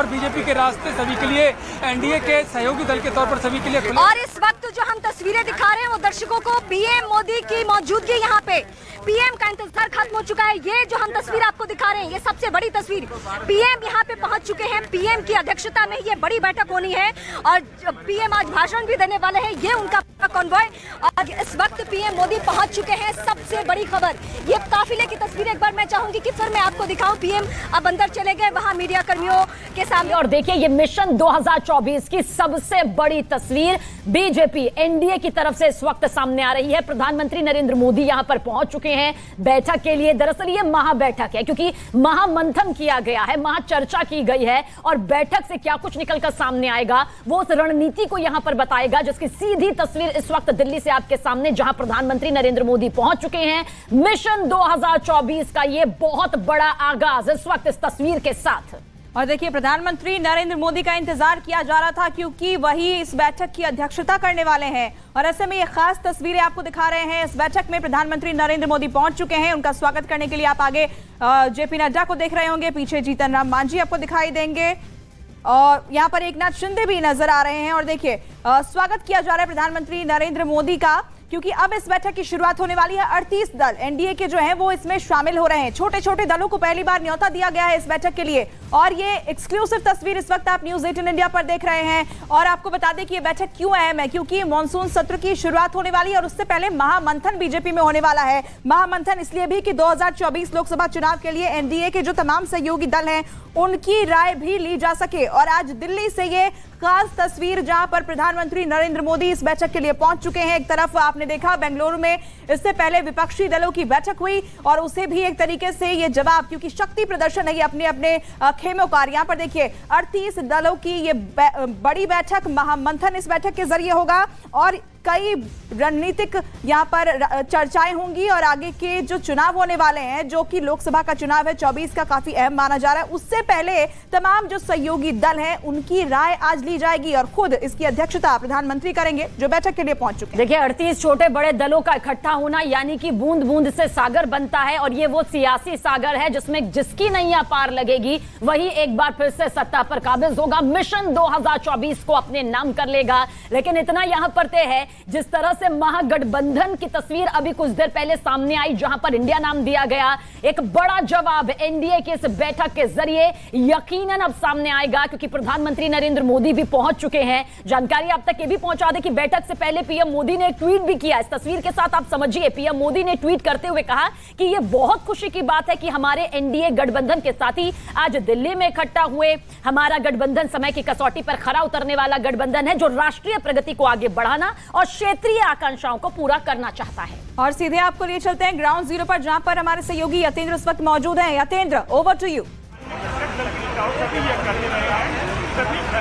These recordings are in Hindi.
और बीजेपी के रास्ते सभी के लिए, एनडीए के सहयोगी दल के तौर पर सभी के लिए खुले। और इस वक्त जो हम तस्वीरें दिखा रहे हैं वो दर्शकों को पीएम मोदी की मौजूदगी, यहाँ पे पीएम का इंतजार खत्म हो चुका है। ये जो हम तस्वीर आपको दिखा रहे हैं ये सबसे बड़ी तस्वीर, पीएम यहाँ पे पहुंच चुके हैं। पीएम की अध्यक्षता में ये बड़ी बैठक होनी है और पीएम आज भाषण भी देने वाले हैं। ये उनका कॉन्वॉय और इस वक्त पीएम मोदी पहुंच चुके हैं। सबसे बड़ी खबर ये काफिले की तस्वीर एक बार मैं चाहूंगी कि फिर मैं आपको दिखाऊं। पीएम अब अंदर चले गए वहां मीडिया कर्मियों के सामने। और देखिए ये मिशन 2024 की सबसे बड़ी तस्वीर बीजेपी एनडीए की तरफ से इस वक्त सामने आ रही है। प्रधानमंत्री नरेंद्र मोदी यहां पर पहुंच चुके हैं बैठक के लिए। दरअसल ये महाबैठक है क्योंकि महामंथन किया गया है, महाचर्चा की गई है और बैठक से क्या कुछ निकलकर सामने आएगा वो उस रणनीति को यहां पर बताएगा, जिसकी सीधी तस्वीर इस वक्त दिल्ली से आपके सामने, जहां प्रधानमंत्री नरेंद्र मोदी पहुंच चुके हैं। मिशन 2024 का ये बहुत बड़ा आगाज इस वक्त इस तस्वीर के साथ। और देखिए प्रधानमंत्री नरेंद्र मोदी का इंतजार किया जा रहा था क्योंकि वही इस बैठक की अध्यक्षता करने वाले हैं और ऐसे में ये खास तस्वीरें आपको दिखा रहे हैं। इस बैठक में प्रधानमंत्री नरेंद्र मोदी पहुंच चुके हैं। उनका स्वागत करने के लिए आप आगे जेपी नड्डा को देख रहे होंगे, पीछे जीतन राम मांझी आपको दिखाई देंगे और यहाँ पर एकनाथ शिंदे भी नजर आ रहे हैं। और देखिए स्वागत किया जा रहा है प्रधानमंत्री नरेंद्र मोदी का क्योंकि अब इस बैठक की शुरुआत होने वाली है। 38 दल एनडीए के जो हैं वो इसमें शामिल हो रहे हैं। छोटे छोटे दलों को पहली बार न्योता दिया गया है इस बैठक के लिए और ये एक्सक्लूसिव तस्वीर इस वक्त आप न्यूज 18 इंडिया पर देख रहे हैं। और आपको बता दें कि ये बैठक क्यों अहम है, क्योंकि मॉनसून सत्र की शुरुआत होने वाली है और उससे पहले महामंथन बीजेपी में होने वाला है। महामंथन इसलिए भी कि 2024 लोकसभा चुनाव के लिए एनडीए के जो तमाम सहयोगी दल हैं उनकी राय भी ली जा सके। और आज दिल्ली से ये खास तस्वीर जहां पर प्रधानमंत्री नरेंद्र मोदी इस बैठक के लिए पहुंच चुके हैं। एक तरफ आपने देखा बेंगलुरु में इससे पहले विपक्षी दलों की बैठक हुई और उसे भी एक तरीके से ये जवाब, क्योंकि शक्ति प्रदर्शन है ये अपने अपने खेमों का। यहाँ पर देखिए 38 दलों की ये बड़ी बैठक, महामंथन इस बैठक के जरिए होगा और कई रणनीतिक यहाँ पर चर्चाएं होंगी और आगे के जो चुनाव होने वाले हैं, जो कि लोकसभा का चुनाव है 24 का, काफी अहम माना जा रहा है। उससे पहले तमाम जो सहयोगी दल हैं उनकी राय आज ली जाएगी और खुद इसकी अध्यक्षता प्रधानमंत्री करेंगे जो बैठक के लिए पहुंच चुके हैं। देखिए 38 छोटे बड़े दलों का इकट्ठा होना यानी कि बूंद बूंद से सागर बनता है और ये वो सियासी सागर है जिसमें जिसकी नैया पार लगेगी वही एक बार फिर से सत्ता पर काबिज होगा, मिशन 2024 को अपने नाम कर लेगा। लेकिन इतना यहां पर तय है, जिस तरह से महागठबंधन की तस्वीर अभी कुछ देर पहले सामने आई जहां पर इंडिया नाम दिया गया, एक बड़ा जवाब एनडीए के इस बैठक के जरिए यकीनन अब सामने आएगा क्योंकि प्रधानमंत्री नरेंद्र मोदी भी पहुंच चुके हैं। जानकारी आप तक ये भी पहुंचा दें कि बैठक से पहले पीएम मोदी ने एक ट्वीट भी किया। इस तस्वीर के साथ आप समझिए, पीएम मोदी ने ट्वीट करते हुए कहा कि यह बहुत खुशी की बात है कि हमारे एनडीए गठबंधन के साथी आज दिल्ली में इकट्ठा हुए। हमारा गठबंधन समय की कसौटी पर खरा उतरने वाला गठबंधन है जो राष्ट्रीय प्रगति को आगे बढ़ाना और क्षेत्रीय आकांक्षाओं को पूरा करना चाहता है। और सीधे आपको लिए चलते हैं ग्राउंड जीरो पर जहां पर हमारे सहयोगी यतेंद्र इस वक्त मौजूद हैं। Yatendra, over to you.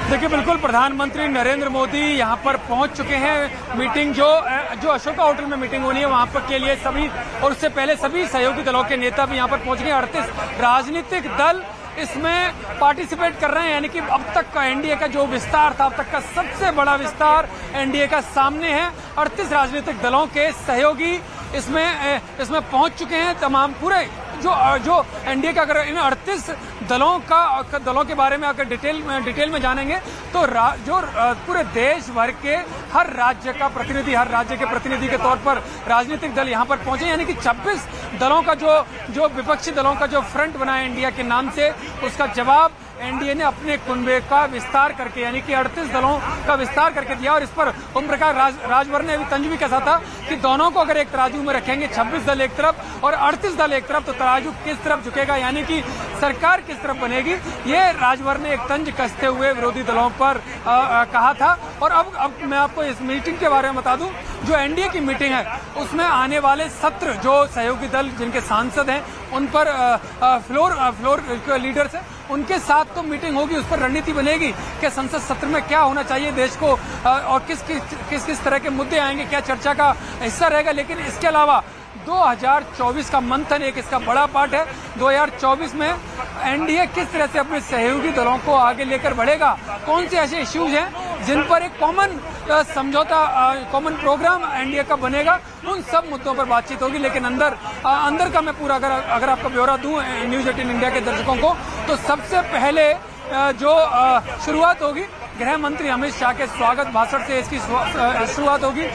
देखिए बिल्कुल प्रधानमंत्री नरेंद्र मोदी यहाँ पर पहुंच चुके हैं। मीटिंग जो अशोका होटल में मीटिंग होनी है वहाँ पर के लिए सभी, और उससे पहले सभी सहयोगी दलों के नेता भी यहाँ पर पहुंच गए। 38 राजनीतिक दल इसमें पार्टिसिपेट कर रहे हैं, यानी कि अब तक का एनडीए का जो विस्तार था, अब तक का सबसे बड़ा विस्तार एनडीए का सामने है। 38 राजनीतिक दलों के सहयोगी इसमें पहुंच चुके हैं। तमाम पूरे जो एनडीए का, अगर इन 38 दलों के बारे में अगर डिटेल में जानेंगे तो जो पूरे देश भर के हर राज्य के प्रतिनिधि के तौर पर राजनीतिक दल यहाँ पर पहुंचे, यानी कि 26 दलों का जो विपक्षी दलों का जो फ्रंट बना है इंडिया के नाम से, उसका जवाब एनडीए ने अपने कुनबे का विस्तार करके, यानी कि 38 दलों का विस्तार करके दिया। और इस पर ओम प्रकाश राजभर ने अभी तंज भी कसा था कि दोनों को अगर एक तराजू में रखेंगे, 26 दल एक तरफ और 38 दल एक तरफ, तो तराजू किस तरफ झुकेगा, यानी कि सरकार किस तरफ बनेगी, ये राजभर ने एक तंज कसते हुए विरोधी दलों पर कहा था। और अब मैं आपको इस मीटिंग के बारे में बता दूं, जो एनडीए की मीटिंग है उसमें आने वाले सत्र जो सहयोगी दल जिनके सांसद हैं उन पर फ्लोर लीडर्स हैं उनके साथ तो मीटिंग होगी, उस पर रणनीति बनेगी कि संसद सत्र में क्या होना चाहिए देश को और किस तरह के मुद्दे आएंगे, क्या चर्चा का हिस्सा रहेगा। लेकिन इसके अलावा 2024 का मंथन एक इसका बड़ा पार्ट है। 2024 में एनडीए किस तरह से अपने सहयोगी दलों को आगे लेकर बढ़ेगा, कौन से ऐसे इश्यूज हैं जिन पर एक कॉमन समझौता, कॉमन प्रोग्राम एनडीए का बनेगा, उन सब मुद्दों पर बातचीत होगी। लेकिन अंदर का मैं पूरा अगर आपका ब्यौरा दूं न्यूज 18 इंडिया के दर्शकों को, तो सबसे पहले जो शुरुआत होगी गृह मंत्री अमित शाह के स्वागत भाषण से इसकी शुरुआत होगी।